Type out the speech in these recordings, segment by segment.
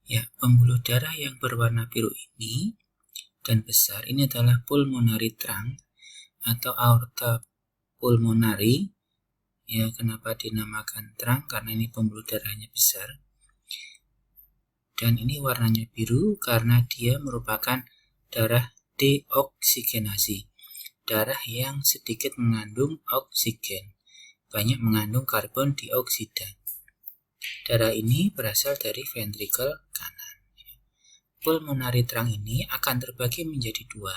Ya, pembuluh darah yang berwarna biru ini dan besar ini adalah pulmonary trunk atau aorta pulmonary. Ya, kenapa dinamakan trunk? Karena ini pembuluh darahnya besar. Dan ini warnanya biru karena dia merupakan darah deoksigenasi. Darah yang sedikit mengandung oksigen, banyak mengandung karbon dioksida. Darah ini berasal dari ventrikel kanan. Pulmonary trunk ini akan terbagi menjadi dua,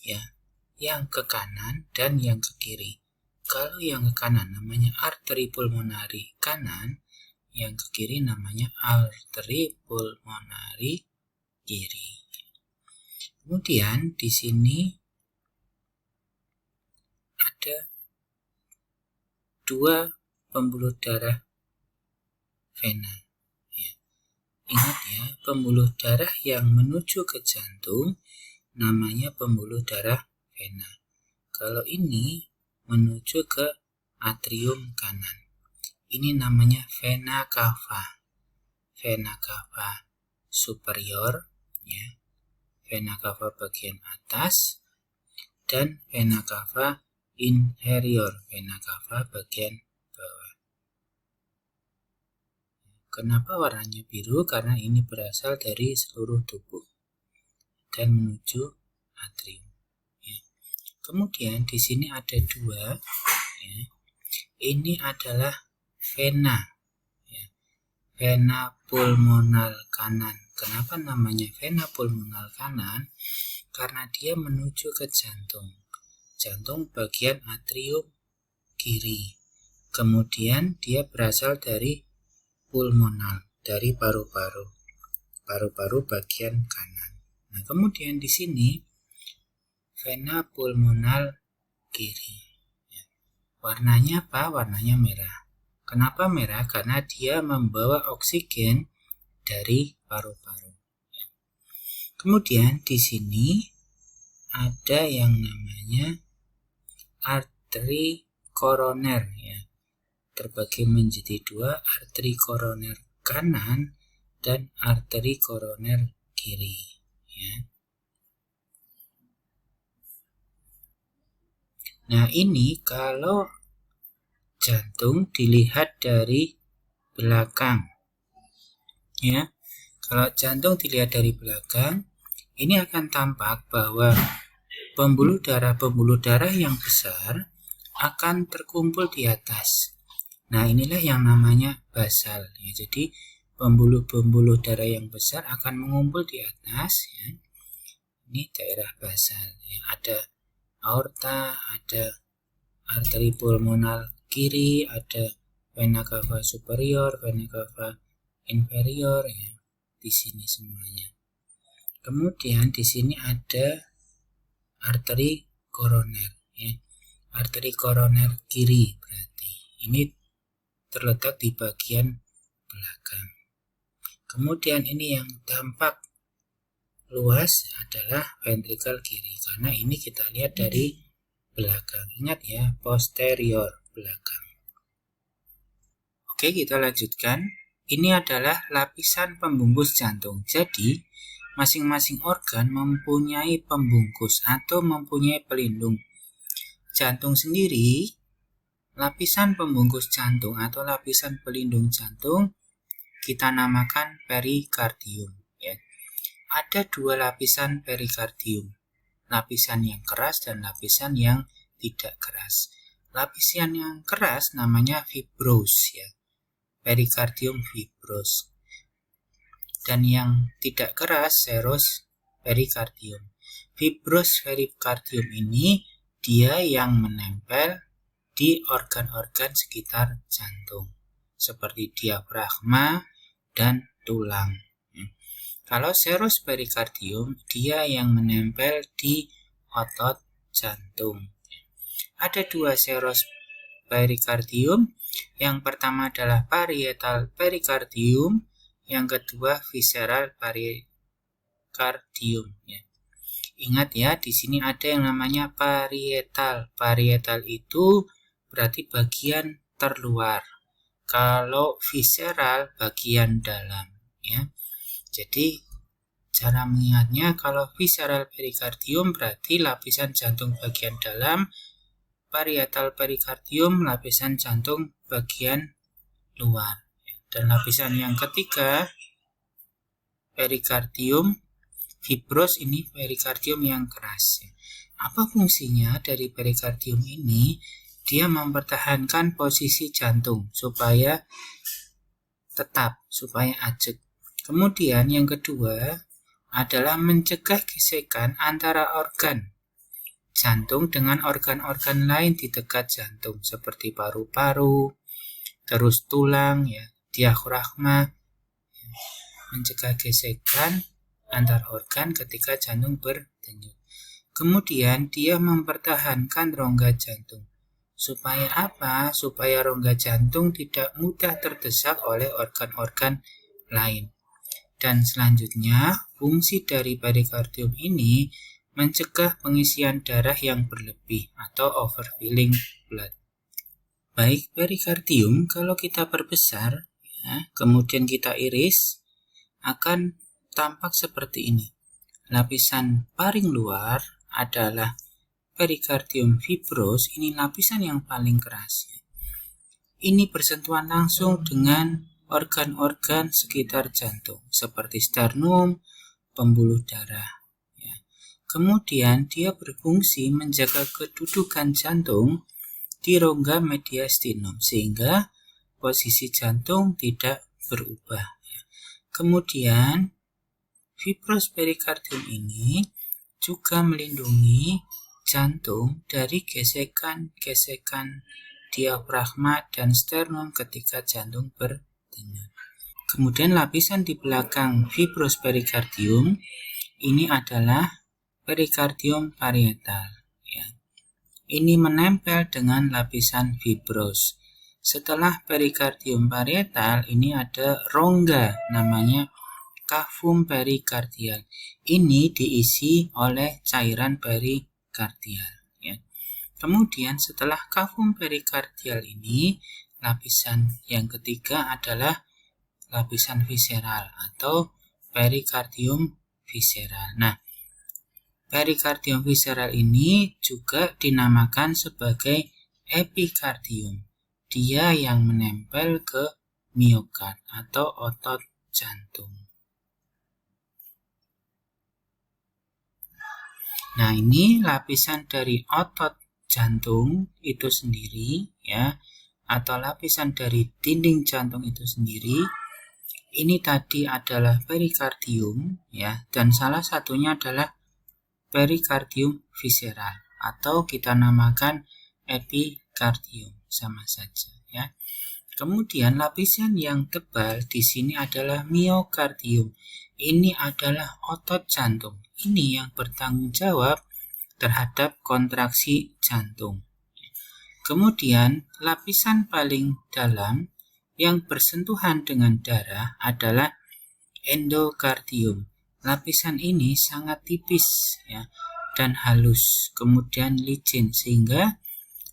ya, yang ke kanan dan yang ke kiri. Kalau yang ke kanan namanya arteri pulmonari kanan, yang ke kiri namanya arteri pulmonari kiri. Kemudian di sini ada dua pembuluh darah vena. Ya. Ingat ya, pembuluh darah yang menuju ke jantung namanya pembuluh darah vena. Kalau ini menuju ke atrium kanan, ini namanya vena cava. Vena cava superior, ya, vena cava bagian atas, dan vena cava inferior, vena cava bagian bawah. Kenapa warnanya biru? Karena ini berasal dari seluruh tubuh dan menuju atrium. Ya. Kemudian di sini ada dua. Ya. Ini adalah vena, ya, vena pulmonal kanan. Kenapa namanya vena pulmonal kanan? Karena dia menuju ke jantung. Jantung bagian atrium kiri. Kemudian dia berasal dari pulmonal, dari paru-paru. Paru-paru bagian kanan. Nah, kemudian di sini vena pulmonal kiri. Warnanya apa? Warnanya merah. Kenapa merah? Karena dia membawa oksigen dari paru-paru. Kemudian di sini ada yang namanya arteri koroner, ya. Terbagi menjadi dua, arteri koroner kanan dan arteri koroner kiri, ya. Nah, ini kalau jantung dilihat dari belakang, ya. Kalau jantung dilihat dari belakang, ini akan tampak bahwa pembuluh darah yang besar akan terkumpul di atas. Nah, inilah yang namanya basal, ya. Jadi pembuluh darah yang besar akan mengumpul di atas, ya. Ini daerah basal, ya. Ada aorta, ada arteri pulmonal kiri, ada vena cava superior, vena cava inferior, ya. Di sini semuanya. Kemudian di sini ada arteri koroner, ya. Arteri koroner kiri berarti. Ini terletak di bagian belakang. Kemudian ini yang tampak luas adalah ventrikel kiri, karena ini kita lihat dari belakang. Ingat ya, posterior, belakang. Oke, kita lanjutkan. Ini adalah lapisan pembungkus jantung. Jadi, masing-masing organ mempunyai pembungkus atau mempunyai pelindung. Jantung sendiri, lapisan pembungkus jantung atau lapisan pelindung jantung kita namakan perikardium, ya. Ada dua lapisan perikardium, lapisan yang keras dan lapisan yang tidak keras. Lapisan yang keras namanya fibros, ya, perikardium fibros, dan yang tidak keras serous perikardium. Fibros perikardium ini dia yang menempel di organ-organ sekitar jantung seperti diafragma dan tulang. Kalau serous perikardium dia yang menempel di otot jantung. Ada dua serous perikardium. Yang pertama adalah parietal perikardium, yang kedua visceral perikardium, ya. Ingat ya, di sini ada yang namanya parietal. Parietal itu berarti bagian terluar. Kalau visceral bagian dalam, ya. Jadi cara mengingatnya, kalau visceral perikardium berarti lapisan jantung bagian dalam, parietal perikardium lapisan jantung bagian luar. Dan lapisan yang ketiga, perikardium fibros, ini perikardium yang keras. Apa fungsinya dari perikardium ini? Dia mempertahankan posisi jantung supaya tetap, supaya ajeg. Kemudian yang kedua adalah mencegah gesekan antara organ jantung dengan organ-organ lain di dekat jantung seperti paru-paru, terus tulang, diafragma, mencegah gesekan antar organ ketika jantung berdenyut. Kemudian dia mempertahankan rongga jantung. Supaya apa? Supaya rongga jantung tidak mudah terdesak oleh organ-organ lain. Dan selanjutnya, fungsi dari perikardium ini mencegah pengisian darah yang berlebih atau overfilling blood. Baik, perikardium kalau kita perbesar, kemudian kita iris, akan tampak seperti ini. Lapisan paling luar adalah perikardium fibros, ini lapisan yang paling keras. Ini bersentuhan langsung dengan organ-organ sekitar jantung seperti sternum, pembuluh darah. Kemudian dia berfungsi menjaga kedudukan jantung di rongga mediastinum sehingga posisi jantung tidak berubah. Kemudian fibros perikardium ini juga melindungi jantung dari gesekan-gesekan diafragma dan sternum ketika jantung berdenyut. Kemudian lapisan di belakang fibros perikardium ini adalah perikardium parietal. Ini menempel dengan lapisan fibros. Setelah perikardium parietal ini ada rongga namanya cavum perikardial. Ini diisi oleh cairan perikardial. Kemudian setelah cavum perikardial ini, lapisan yang ketiga adalah lapisan visceral atau perikardium visceral. Nah, perikardium visceral ini juga dinamakan sebagai epikardium. Dia yang menempel ke miokard atau otot jantung. Nah, ini lapisan dari otot jantung itu sendiri, atau lapisan dari dinding jantung itu sendiri. Ini tadi adalah perikardium, dan salah satunya adalah perikardium visceral atau kita namakan epikardium, sama saja. Kemudian lapisan yang tebal di sini adalah miokardium. Ini adalah otot jantung. Ini yang bertanggung jawab terhadap kontraksi jantung. Kemudian lapisan paling dalam yang bersentuhan dengan darah adalah endokardium. Lapisan ini sangat tipis dan halus, kemudian licin, sehingga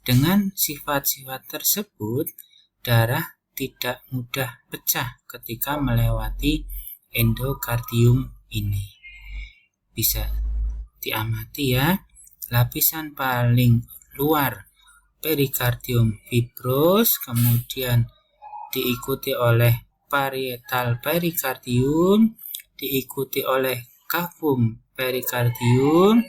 dengan sifat-sifat tersebut darah tidak mudah pecah ketika melewati endokardium ini. Bisa diamati lapisan paling luar perikardium fibros, kemudian diikuti oleh parietal perikardium, diikuti oleh cavum perikardium,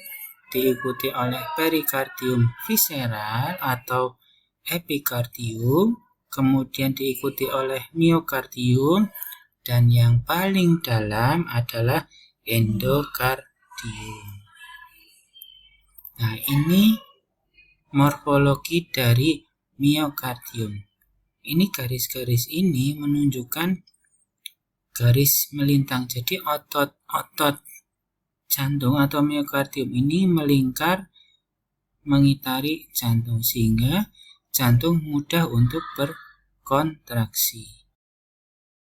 diikuti oleh perikardium visceral atau epikardium, kemudian diikuti oleh miokardium, dan yang paling dalam adalah endokardium. Nah, ini morfologi dari miokardium. Ini garis-garis ini menunjukkan garis melintang. Jadi otot-otot jantung atau miokardium ini melingkar mengitari jantung sehingga jantung mudah untuk berkontraksi.